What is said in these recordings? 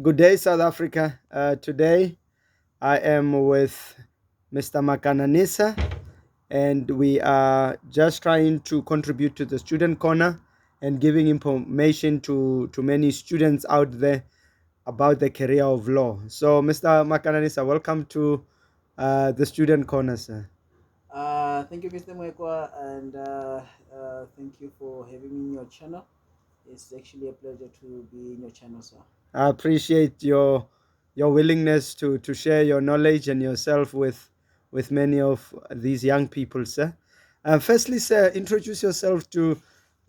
Good day, South Africa. Today I am with Mr. Makananisa, and we are just trying to contribute to the student corner and giving information to many students out there about the career of law. So, Mr. Makananisa, welcome to the student corner, sir. Thank you, Mr. Mwekwa, and thank you for having me in your channel. It's actually a pleasure to be in your channel, sir. I appreciate your willingness to share your knowledge and yourself with many of these young people, sir. Firstly, sir, introduce yourself to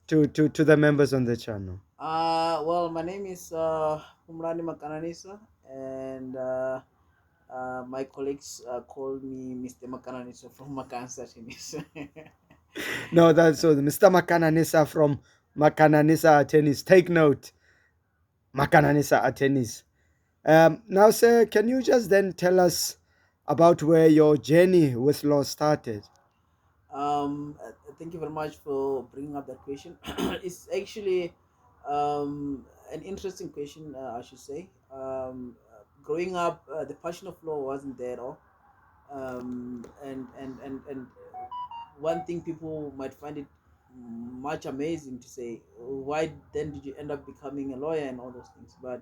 the members on the channel. Well, my name is Makananisa, and my colleagues call me Mr. Makananisa from Makananisa Attorneys. No, that's so. Mr. Makananisa from Makananisa Attorneys. Take note, Makananisa Attorneys. Now, sir, can you just then tell us about where your journey with law started? Thank you very much for bringing up that question. It's actually an interesting question, I should say. Growing up, the passion of law wasn't there at all. And one thing people might find it much amazing to say, why then did you end up becoming a lawyer and all those things? But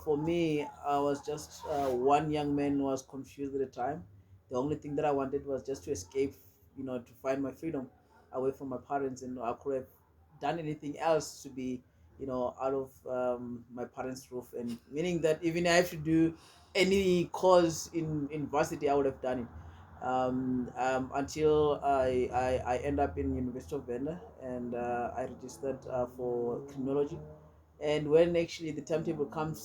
for me, I was just one young man who was confused at the time. The only thing that I wanted was just to escape, to find my freedom away from my parents, and I could have done anything else to be, out of my parents' roof, and meaning that even I have to do any course in university, I would have done it. Until I end up in University of Venda, and I registered for criminology. And when actually the timetable come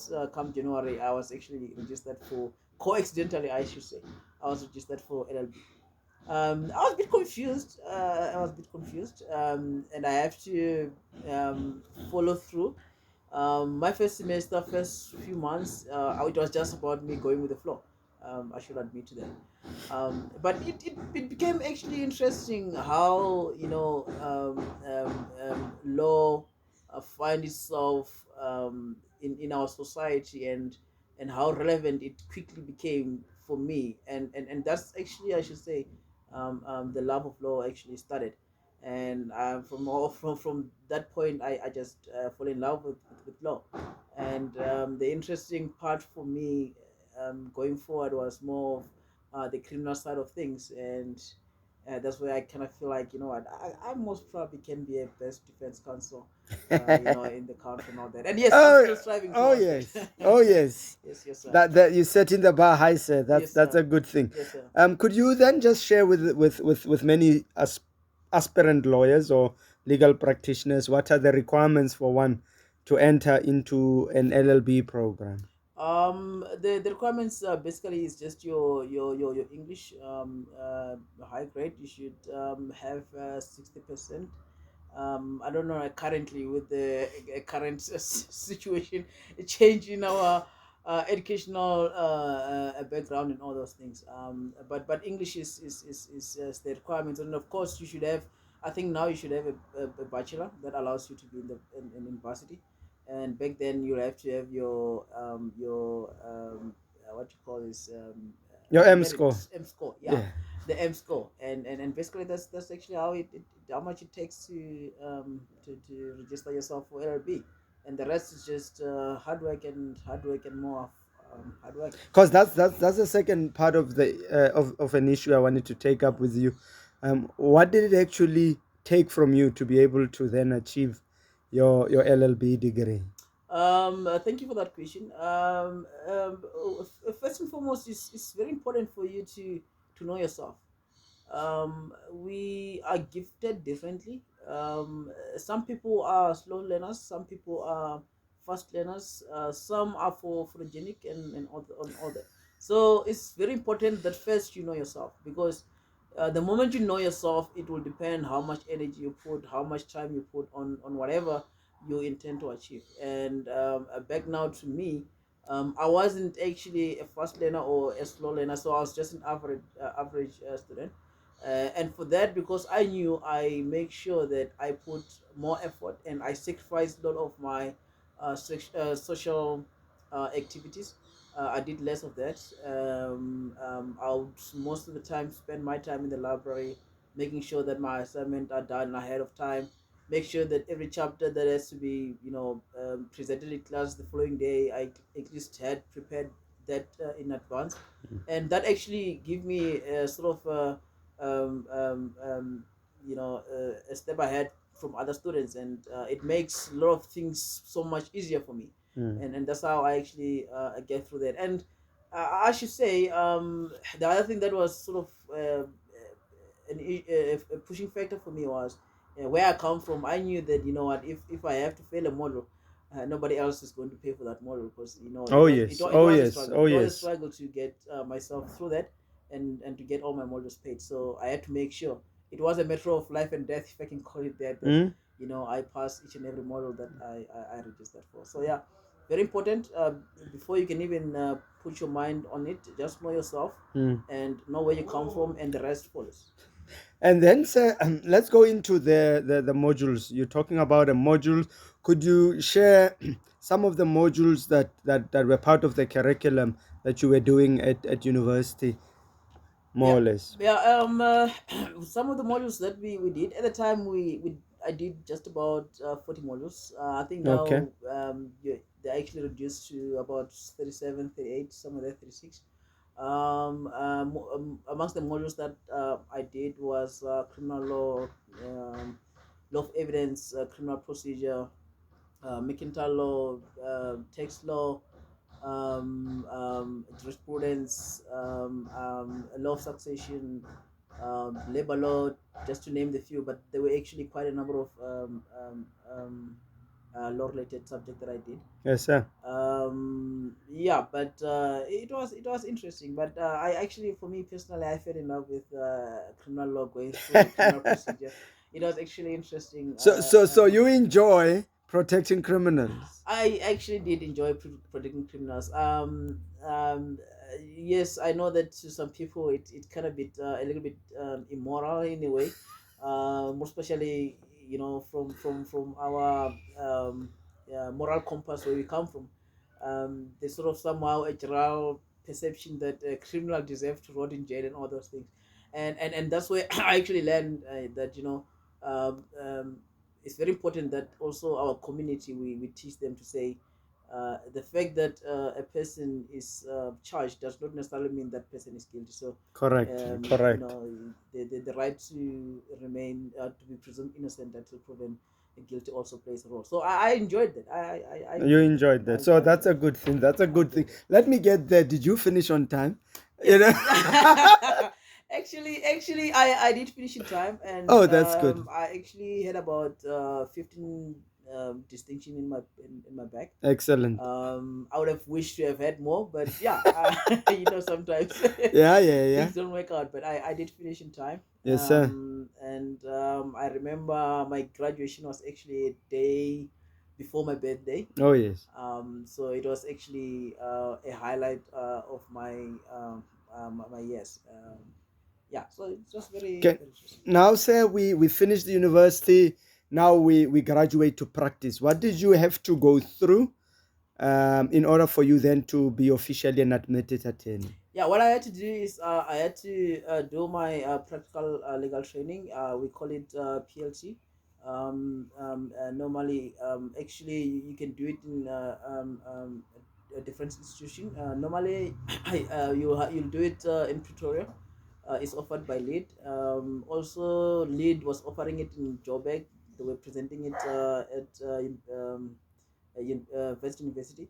January, I was actually registered for, coincidentally I should say, I was registered for LLB. I was a bit confused. And I have to follow through. My first semester, first few months, it was just about me going with the flow. I should admit to that. But it became actually interesting how law find itself in our society, and how relevant it quickly became for me, and that's actually, I should say, the love of law actually started. And from that point, I just fall in love with law. And the interesting part for me, going forward, was more of the criminal side of things. And that's where I kind of feel like, what, I most probably can be a best defense counsel, in the country and all that. And yes, I'm Oh, still striving oh towards that. yes, oh yes. Yes, yes, sir. That you setting the bar high, sir. Yes, That's sir. a good thing. Yes, sir. Could you then just share with many aspirant lawyers or legal practitioners what are the requirements for one to enter into an LLB program? The requirements basically is just your English high grade. You should have 60%. I don't know, currently with the current situation, a change in our educational background and all those things. But English is the requirement, and of course you should have. I think now you should have a bachelor that allows you to be in university. And back then you'll have to have your what you call this, Your M score. merits, M score, yeah, Yeah. the M score. And basically that's actually how how much it takes to register yourself for LLB. And the rest is just hard work and more hard work. Because that's the second part of the of an issue I wanted to take up with you. What did it actually take from you to be able to then achieve your LLB degree? Thank you for that question. First and foremost, it's very important for you to know yourself. We are gifted differently. Some people are slow learners, some people are fast learners, some are for photogenic, and all that. So it's very important that first you know yourself, because the moment you know yourself, it will depend how much energy you put, how much time you put on whatever you intend to achieve. And back now to me, I wasn't actually a fast learner or a slow learner, so I was just an average student. And for that, because I knew, I make sure that I put more effort, and I sacrificed a lot of my social activities. I did less of that. I would most of the time spend my time in the library, making sure that my assignments are done ahead of time. Make sure that every chapter that has to be, presented in class the following day, I at least had prepared that in advance, and that actually give me a sort of um, um, um, a step ahead from other students, and it makes a lot of things so much easier for me, Mm. and that's how I actually get through that. And I should say, the other thing that was sort of a pushing factor for me was where I come from. I knew that, you know what, if I have to fail a model, nobody else is going to pay for that model, because Oh yes, it oh was a yes, struggle. oh It was a yes. struggle to get myself through that, and to get all my models paid. So I had to make sure it was a matter of life and death, if I can call it that. That Mm. I pass each and every model that I registered for. So yeah, very important. Before you can even put your mind on it, just know yourself Mm. and know where you come from, and the rest follows. And then, sir, let's go into the modules. You're talking about a module. Could you share some of the modules that were part of the curriculum that you were doing at university, more Yeah, or less? yeah. Some of the modules that we did at the time, we I did just about 40 modules. I think Okay. now they actually reduced to about 37, 38, some of them 36. Amongst the modules that I did was criminal law, law of evidence, criminal procedure, mercantile law, tax law, jurisprudence, law of succession, labor law, just to name the few. But there were actually quite a number of law-related subject that I did. Yes, sir. Yeah, but it was interesting. But I actually, for me personally, I fell in love with criminal law, going through criminal procedure. It was actually interesting. So you enjoy protecting criminals? I actually did enjoy protecting criminals. Yes, I know that to some people it kind of bit a little bit immoral in a way, more especially from our moral compass where we come from. There's sort of somehow a general perception that a criminal deserves to rot in jail and all those things, and that's where I actually learned that um, um, it's very important that also our community, we teach them to say the fact that a person is charged does not necessarily mean that person is guilty. So Correct. Correct. the right to remain to be presumed innocent until proven guilty also plays a role. So I enjoyed that. I You enjoyed that. enjoyed that. So I that's enjoyed a that. good thing. That's a I good thing. enjoyed that. Let me get there. Did you finish on time? You Yes. know? Actually, I did finish in time, and Oh, that's good. I actually had about 15 distinction in my bag. Excellent. I would have wished to have had more, but yeah, sometimes Yeah, yeah, yeah. things don't work out. But I did finish in time, Yes, sir. and I remember my graduation was actually a day before my birthday. Oh, yes. So it was actually a highlight of my years. Yeah, so it's just very Okay. very interesting. Now, sir, we finished the university. Now we graduate to practice. What did you have to go through in order for you then to be officially an admitted attorney? Yeah, what I had to do is I had to do my practical legal training. We call it PLT. Normally, actually, you can do it in a different institution. Normally, you'll do it in Pretoria. It's offered by Lead. Also, Lead was offering it in Joburg. They were presenting it at West University.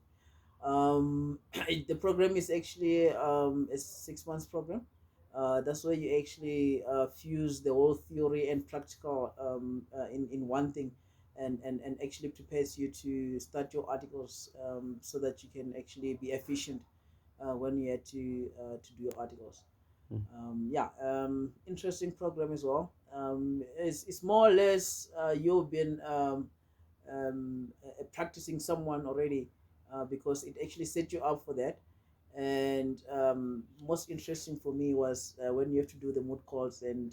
The program is actually a 6 months program. That's where you actually fuse the whole theory and practical in one thing, and actually prepares you to start your articles, so that you can actually be efficient when you had to do your articles. Yeah, interesting program as well. It's more or less you've been practicing someone already, because it actually set you up for that. And most interesting for me was when you have to do the mood calls, and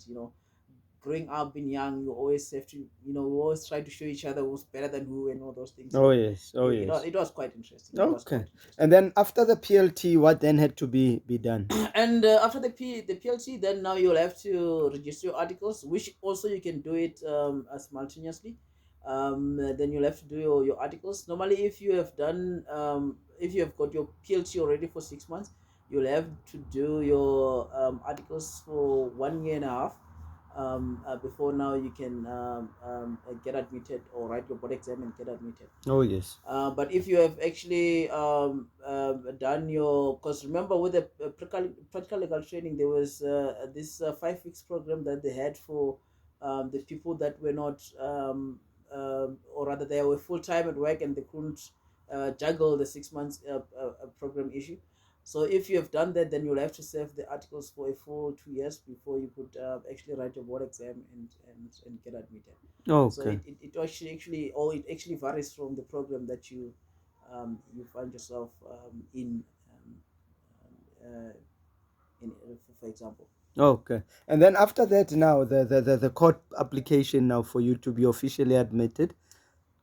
growing up, being young, you always have to, we always try to show each other who's better than who and all those things. Oh So yes, oh yes. it was quite interesting. It was Okay. quite interesting. And then after the PLT, what then had to be done? And after the PLC, then now you'll have to register your articles, which also you can do it simultaneously. Then you'll have to do your articles. Normally, if you have done, if you have got your PLC already for 6 months, you'll have to do your articles for 1 year and a half. Before now you can get admitted or write your board exam and get admitted. Oh yes. But if you have actually done your, because remember with the practical legal training, there was this 5 weeks program that they had for the people that were not, or rather they were full time at work and they couldn't juggle the 6 months program issue. So if you have done that, then you'll have to serve the articles for a full 2 years before you could actually write your board exam and get admitted. So Okay. it actually or it actually varies from the program that you find yourself in, uh, for example. Okay. And then after that, now the court application now for you to be officially admitted.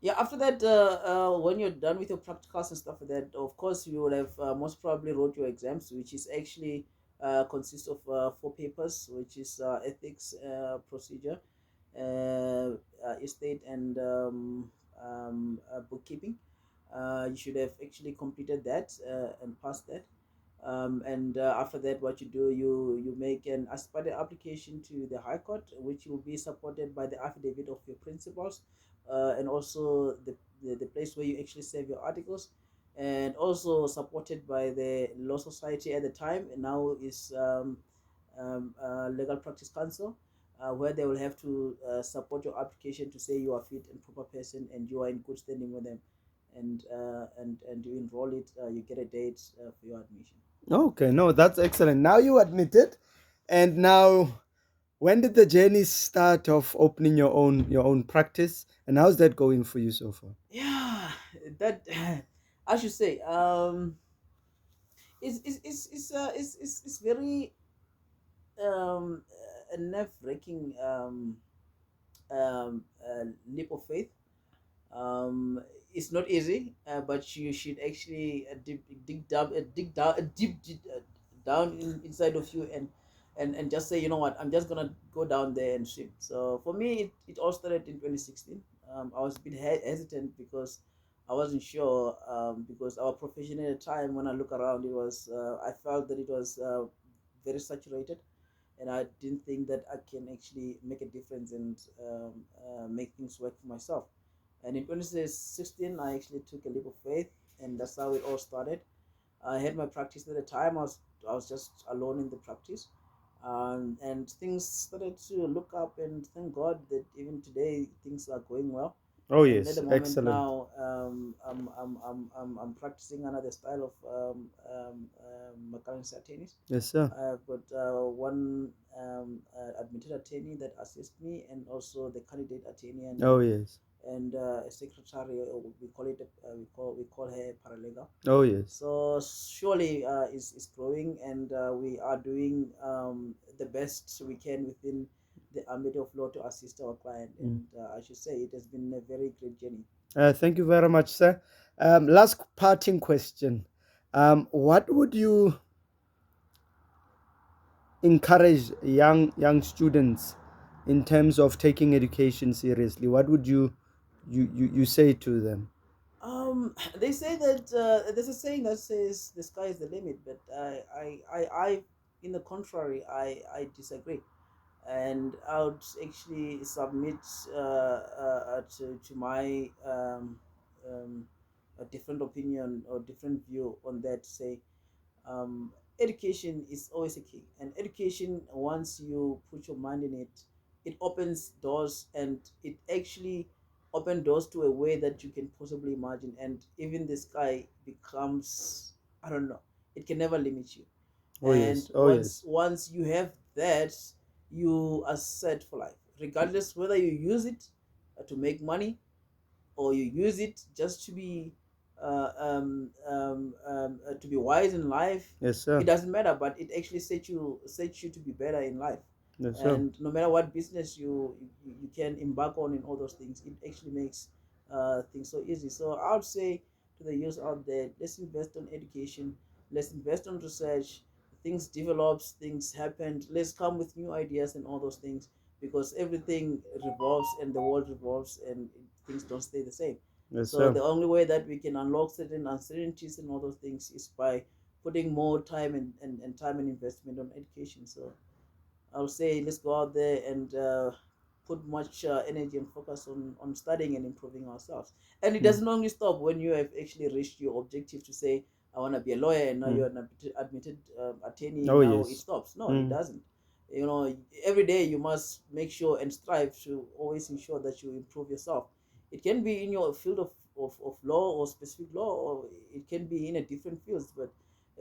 Yeah, after that, when you're done with your practicals and stuff like that, of course you would have most probably wrote your exams, which is actually consists of 4 papers, which is ethics, procedure, estate, and bookkeeping. You should have actually completed that and passed that. And after that, what you do, you make an aspirate application to the High Court, which will be supported by the affidavit of your principals, and also the place where you actually save your articles, and also supported by the Law Society at the time, and now is Legal Practice Council, where they will have to support your application to say you are fit and proper person and you are in good standing with them, and you enroll it, you get a date for your admission. Okay, no, that's excellent. Now you admitted, and now when did the journey start of opening your own practice, and how's that going for you so far? Yeah, that I should say, it's very a nerve wracking leap of faith. um it's not easy, but you should actually dig down down inside of you, and just say, you know what, I'm just gonna go down there and swim. So for me, it all started in 2016. I was a bit hesitant because I wasn't sure, because our profession at the time, when I look around, it was I felt that it was very saturated, and I didn't think that I can actually make a difference and make things work for myself. And in 2016, I actually took a leap of faith, and that's how it all started. I had my practice at the time. I was just alone in the practice, and things started to look up. And thank God that even today things are going well. Oh And at yes, the moment excellent. now, I'm practicing another style of Makananisa Attorneys. Yes, sir. I've got one admitted attorney that assists me, and also the candidate attorney, Oh yes. and a secretary. We call it we call her paralegal. Oh yes. So surely is growing, and we are doing the best we can within the ambit of law to assist our client. Mm. And I should say it has been a very great journey. Thank you very much, sir. Last parting question. What would you encourage young students in terms of taking education seriously? What would you say to them? They say that there's a saying that says the sky is the limit, but I in the contrary, I disagree, and I would actually submit to my a different opinion or different view on that. Say, education is always a key, and education, once you put your mind in it, it opens doors, and it actually open doors to a way that you can possibly imagine, and even the sky becomes, I don't know, it can never limit you. Oh And yes. Oh once yes. once you have that, you are set for life, regardless whether you use it to make money, or you use it just to be wise in life. Yes, It sir. doesn't matter, but it actually sets you to be better in life. Yes, sir. And no matter what business you can embark on in all those things, it actually makes things so easy. So I would say to the youth out there, let's invest on education, let's invest on research. Things develops, things happen, let's come with new ideas and all those things, because everything revolves and the world revolves, and things don't stay the same. Yes, So sir. the only way that we can unlock certain uncertainties and all those things is by putting more time and time and investment on education. So I'll say let's go out there and put much energy and focus on studying and improving ourselves. And it Mm. doesn't only stop when you have actually reached your objective to say, I want to be a lawyer, and now Mm. you're an admitted attorney, Oh, now it yes. stops. No, it Mm. doesn't. Every day you must make sure and strive to always ensure that you improve yourself. It can be in your field of law or specific law, or it can be in a different fields, but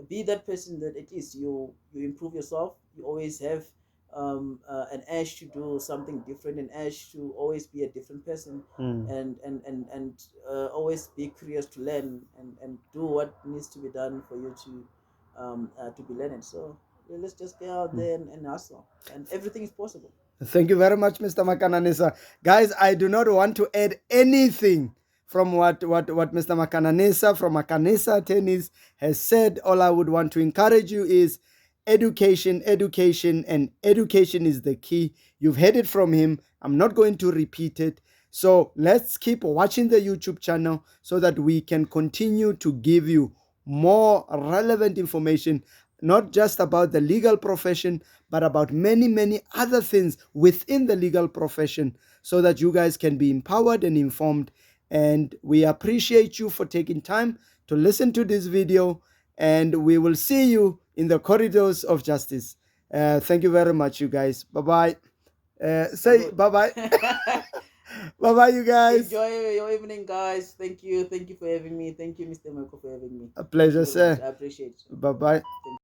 be that person that at least you improve yourself. You always have an urge to do something different, an urge to always be a different person, Mm. and always be curious to learn and do what needs to be done for you to be learned. So let's just get out Mm. there and hustle, and everything is possible. Thank you very much, Mr. Makananisa. Guys, I do not want to add anything from what Mr. Makananisa from Makananisa Attorneys has said. All I would want to encourage you is education, education, and education is the key. You've heard it from him. I'm not going to repeat it. So let's keep watching the YouTube channel so that we can continue to give you more relevant information, not just about the legal profession, but about many, many other things within the legal profession, so that you guys can be empowered and informed. And we appreciate you for taking time to listen to this video, and we will see you in the corridors of justice. Thank you very much, you guys. Bye bye. Say Salute. bye bye. Bye bye, you guys. Enjoy your evening, guys. Thank you for having me. Thank you, Mr. Michael, for having me. A Thank you pleasure, very much. sir. I appreciate it. Bye bye. Thank